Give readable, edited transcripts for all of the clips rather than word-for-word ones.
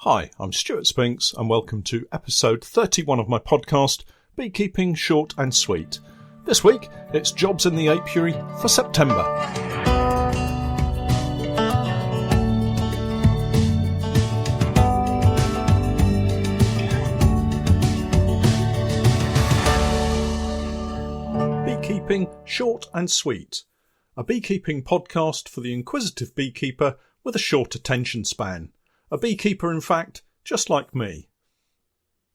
Hi, I'm Stuart Spinks and welcome to episode 31 of my podcast, Beekeeping Short and Sweet. This week, it's jobs in the apiary for September. Beekeeping Short and Sweet, a beekeeping podcast for the inquisitive beekeeper with a short attention span. A beekeeper, in fact, just like me.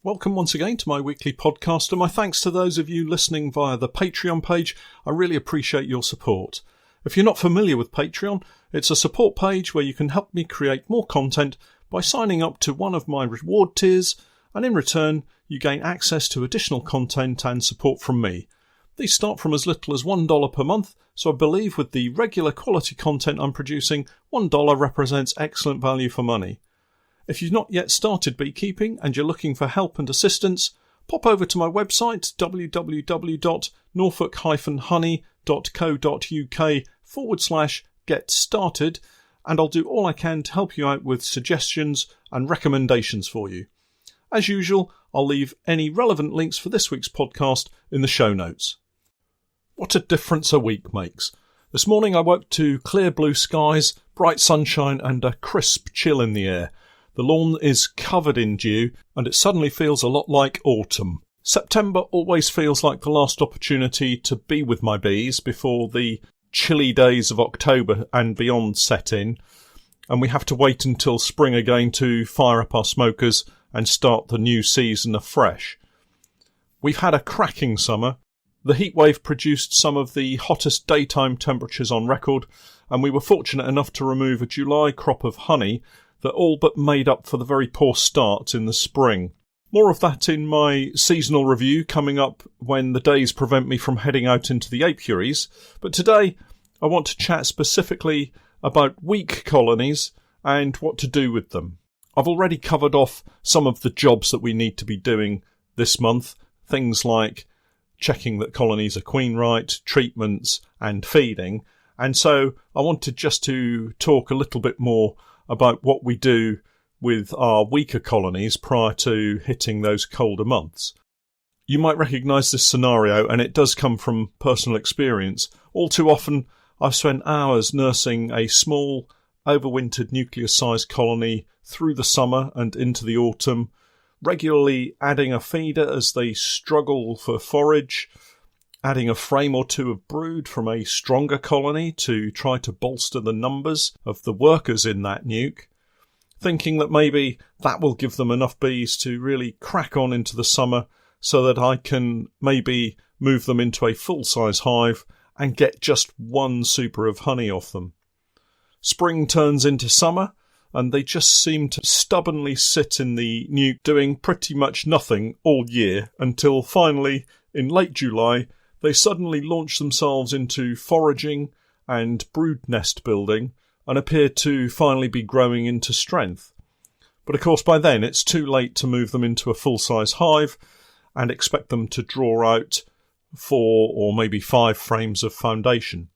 Welcome once again to my weekly podcast, and my thanks to those of you listening via the Patreon page. I really appreciate your support. If you're not familiar with Patreon, it's a support page where you can help me create more content by signing up to one of my reward tiers, and in return, you gain access to additional content and support from me. These start from as little as $1 per month, so I believe with the regular quality content I'm producing, $1 represents excellent value for money. If you've not yet started beekeeping and you're looking for help and assistance, pop over to my website www.norfolk-honey.co.uk/get started, and I'll do all I can to help you out with suggestions and recommendations for you. As usual, I'll leave any relevant links for this week's podcast in the show notes. What a difference a week makes. This morning I woke to clear blue skies, bright sunshine and a crisp chill in the air. The lawn is covered in dew, and it suddenly feels a lot like autumn. September always feels like the last opportunity to be with my bees before the chilly days of October and beyond set in, and we have to wait until spring again to fire up our smokers and start the new season afresh. We've had a cracking summer. The heatwave produced some of the hottest daytime temperatures on record, and we were fortunate enough to remove a July crop of honey that all but made up for the very poor start in the spring. More of that in my seasonal review coming up when the days prevent me from heading out into the apiaries. But today I want to chat specifically about weak colonies and what to do with them. I've already covered off some of the jobs that we need to be doing this month, things like checking that colonies are queen right, treatments and feeding, and so I wanted just to talk a little bit more about what we do with our weaker colonies prior to hitting those colder months. You might recognise this scenario, and it does come from personal experience. All too often, I've spent hours nursing a small, overwintered nucleus-sized colony through the summer and into the autumn, regularly adding a feeder as they struggle for forage, adding a frame or two of brood from a stronger colony to try to bolster the numbers of the workers in that nuke, thinking that maybe that will give them enough bees to really crack on into the summer so that I can maybe move them into a full-size hive and get just one super of honey off them. Spring turns into summer, and they just seem to stubbornly sit in the nuke doing pretty much nothing all year until finally, in late July, they suddenly launch themselves into foraging and brood nest building and appear to finally be growing into strength. But of course by then it's too late to move them into a full-size hive and expect them to draw out 4 or maybe 5 frames of foundation.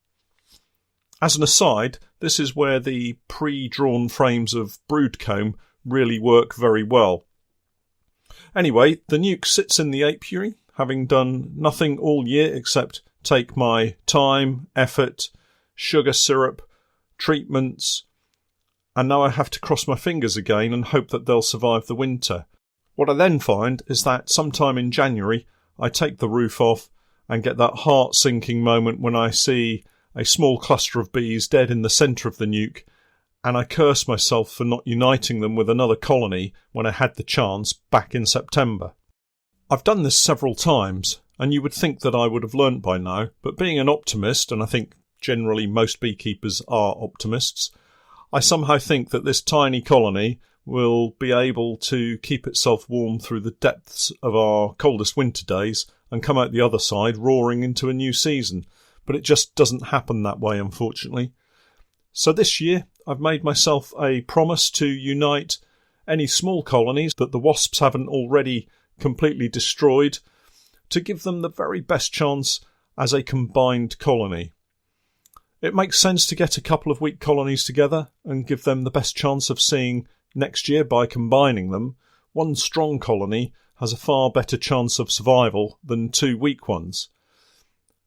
As an aside, this is where the pre-drawn frames of brood comb really work very well. Anyway, the nuke sits in the apiary, having done nothing all year except take my time, effort, sugar syrup, treatments, and now I have to cross my fingers again and hope that they'll survive the winter. What I then find is that sometime in January I take the roof off and get that heart-sinking moment when I see a small cluster of bees dead in the centre of the nuke, and I curse myself for not uniting them with another colony when I had the chance back in September. I've done this several times, and you would think that I would have learnt by now, but being an optimist, and I think generally most beekeepers are optimists, I somehow think that this tiny colony will be able to keep itself warm through the depths of our coldest winter days and come out the other side roaring into a new season. But it just doesn't happen that way, unfortunately. So this year, I've made myself a promise to unite any small colonies that the wasps haven't already completely destroyed, to give them the very best chance as a combined colony. It makes sense to get a couple of weak colonies together and give them the best chance of seeing Next year, by combining them, one strong colony has a far better chance of survival than two weak ones.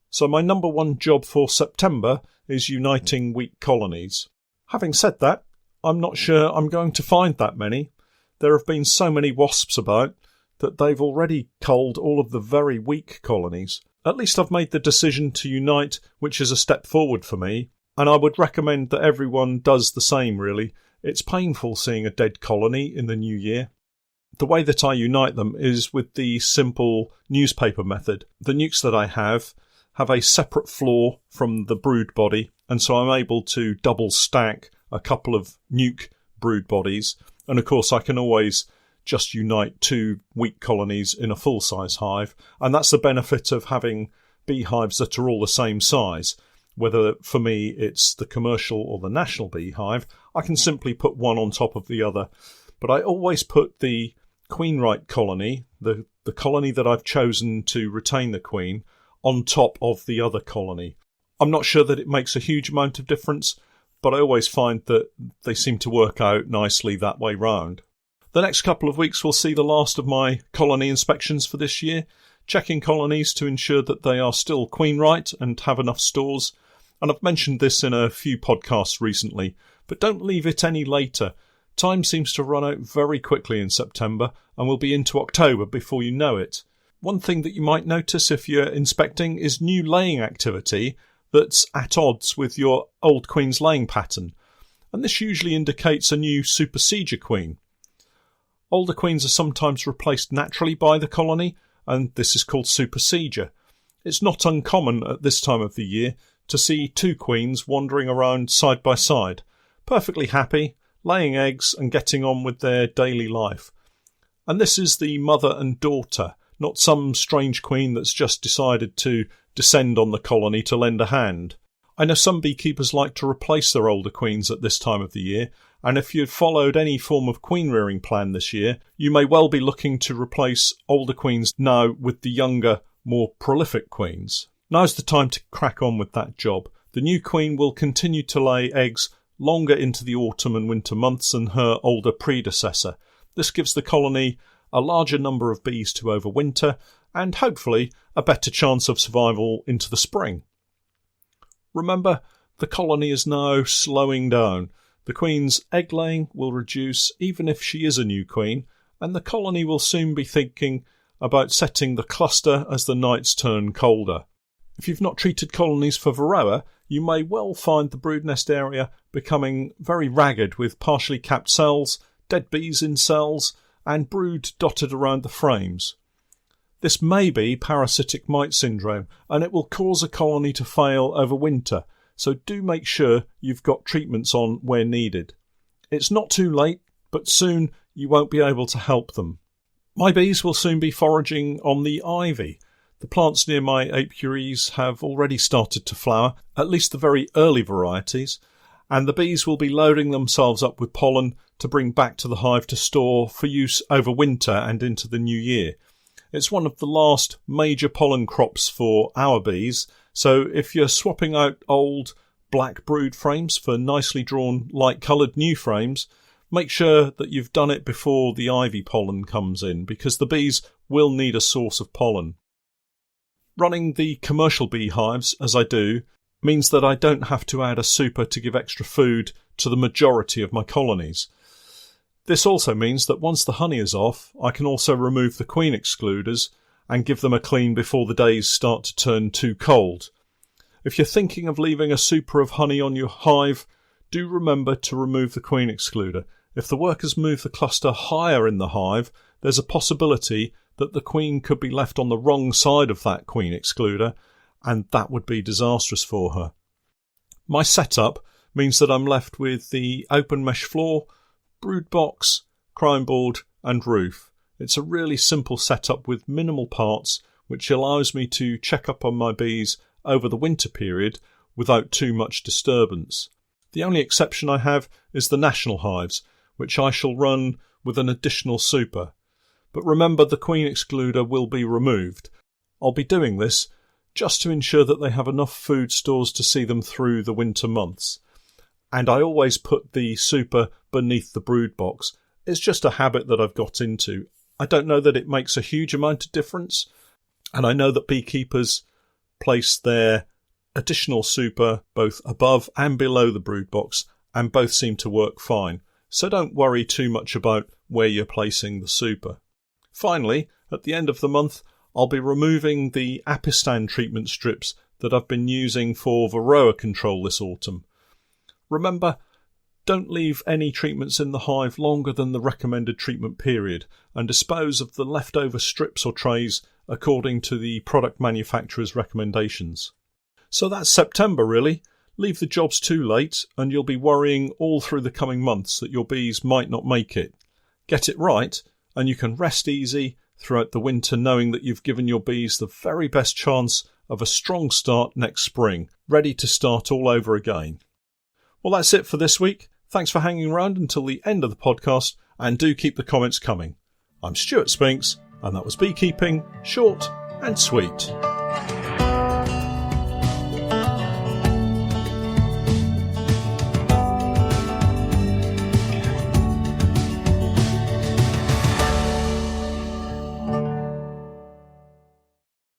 So my number one job for September is uniting weak colonies. Having said that, I'm not sure I'm going to find that many. There have been so many wasps about that they've already culled all of the very weak colonies. At least I've made the decision to unite, which is a step forward for me, and I would recommend that everyone does the same, really. It's painful seeing a dead colony in the new year. The way that I unite them is with the simple newspaper method. The nukes that I have a separate floor from the brood body, and so I'm able to double stack a couple of nuke brood bodies, and of course I can always just unite two weak colonies in a full-size hive, and that's the benefit of having beehives that are all the same size. Whether for me it's the commercial or the national beehive, I can simply put one on top of the other. But I always put the queen-right colony, the colony that I've chosen to retain the queen, on top of the other colony. I'm not sure that it makes a huge amount of difference, but I always find that they seem to work out nicely that way round. The next couple of weeks will see the last of my colony inspections for this year, checking colonies to ensure that they are still queen-right and have enough stores. And I've mentioned this in a few podcasts recently, but don't leave it any later. Time seems to run out very quickly in September, and we'll be into October before you know it. One thing that you might notice if you're inspecting is new laying activity that's at odds with your old queen's laying pattern, and this usually indicates a new supersedure queen. Older queens are sometimes replaced naturally by the colony, and this is called supersedure. It's not uncommon at this time of the year to see two queens wandering around side by side, perfectly happy, laying eggs and getting on with their daily life. And this is the mother and daughter, not some strange queen that's just decided to descend on the colony to lend a hand. I know some beekeepers like to replace their older queens at this time of the year, and if you've followed any form of queen rearing plan this year, you may well be looking to replace older queens now with the younger, more prolific queens. Now's the time to crack on with that job. The new queen will continue to lay eggs longer into the autumn and winter months than her older predecessor. This gives the colony a larger number of bees to overwinter, and hopefully a better chance of survival into the spring. Remember, the colony is now slowing down. The queen's egg-laying will reduce even if she is a new queen, and the colony will soon be thinking about setting the cluster as the nights turn colder. If you've not treated colonies for Varroa, you may well find the brood nest area becoming very ragged with partially capped cells, dead bees in cells, and brood dotted around the frames. This may be parasitic mite syndrome, and it will cause a colony to fail over winter, so do make sure you've got treatments on where needed. It's not too late, but soon you won't be able to help them. My bees will soon be foraging on the ivy. The plants near my apiaries have already started to flower, at least the very early varieties, and the bees will be loading themselves up with pollen to bring back to the hive to store for use over winter and into the new year. It's one of the last major pollen crops for our bees, so if you're swapping out old black brood frames for nicely drawn light-coloured new frames, make sure that you've done it before the ivy pollen comes in, because the bees will need a source of pollen. Running the commercial beehives, as I do, means that I don't have to add a super to give extra food to the majority of my colonies. This also means that once the honey is off, I can also remove the queen excluders and give them a clean before the days start to turn too cold. If you're thinking of leaving a super of honey on your hive, do remember to remove the queen excluder. If the workers move the cluster higher in the hive, there's a possibility that the queen could be left on the wrong side of that queen excluder, and that would be disastrous for her. My setup means that I'm left with the open mesh floor, brood box, crime board and roof. It's a really simple setup with minimal parts, which allows me to check up on my bees over the winter period without too much disturbance. The only exception I have is the national hives, which I shall run with an additional super. But remember, the queen excluder will be removed. I'll be doing this just to ensure that they have enough food stores to see them through the winter months. and I always put the super beneath the brood box. It's just a habit that I've got into. I don't know that it makes a huge amount of difference, and I know that beekeepers place their additional super both above and below the brood box, and both seem to work fine. So don't worry too much about where you're placing the super. Finally, at the end of the month, I'll be removing the Apistan treatment strips that I've been using for Varroa control this autumn. Remember, don't leave any treatments in the hive longer than the recommended treatment period, and dispose of the leftover strips or trays according to the product manufacturer's recommendations. So that's September really. Leave the jobs too late and you'll be worrying all through the coming months that your bees might not make it. Get it right and you can rest easy throughout the winter knowing that you've given your bees the very best chance of a strong start next spring, ready to start all over again. Well, that's it for this week. Thanks for hanging around until the end of the podcast, and do keep the comments coming. I'm Stuart Spinks, and that was Beekeeping, Short and Sweet.